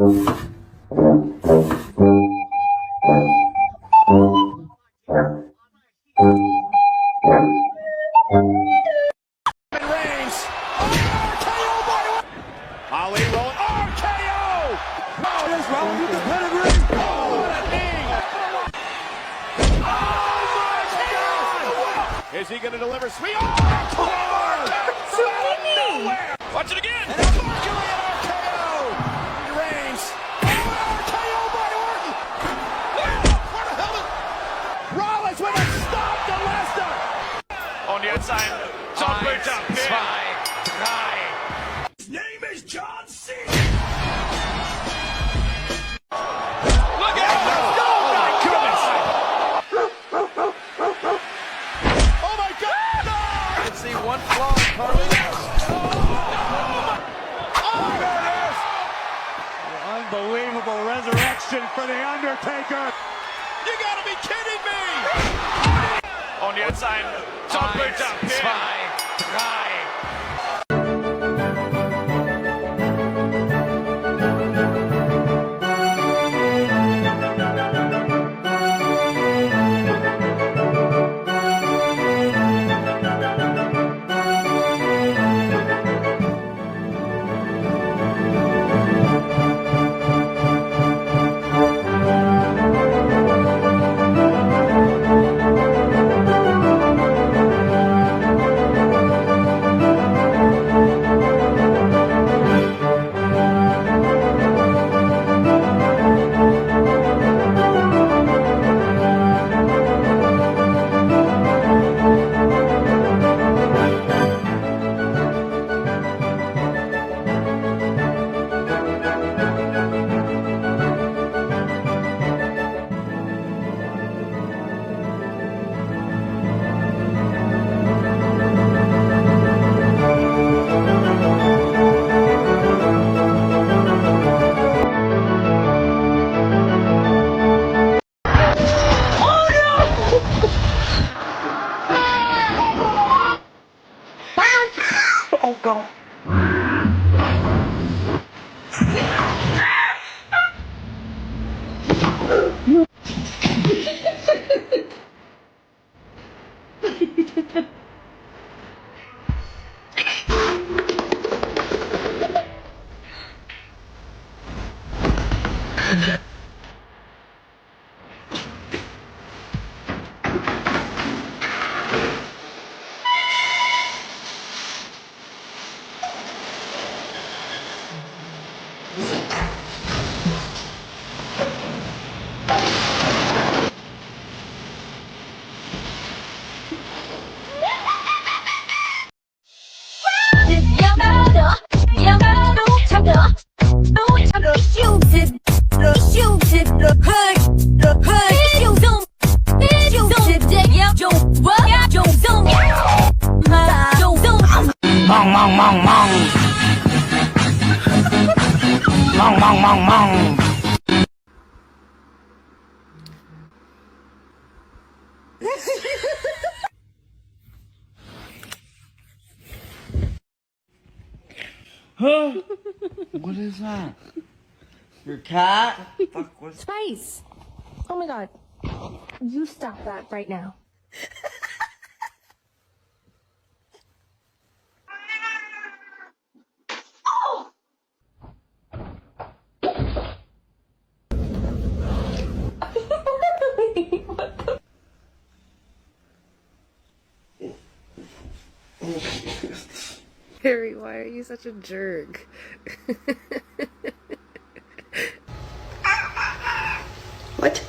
Ali rolling. RKO! Oh, there's Rollins with the pedigree. Oh, what a knee! Oh, my God! Is he going to deliver sweet? Oh, nowhere! Watch it again! And it's Barkley at RKO! Reigns. Oh, RKO by Orton! Where the hell is... Rollins with a stop to Lesnar! On the outside. Top boot up. 2, 3. His name is John C. Look out! Let's go! Oh my goodness! Oh my God! No! I can see one flaw in Carlos. Oh, there it is! The unbelievable resurrection for The Undertaker. You gotta be kidding me! On the outside, top boot up. 2, 3. Oh, God. Mong mong mong mong. Mong mong mong mong. What is that? Your cat? Fuck, what's... Spice! Oh my God. You stop that right now. Harry, why are you such a jerk? What?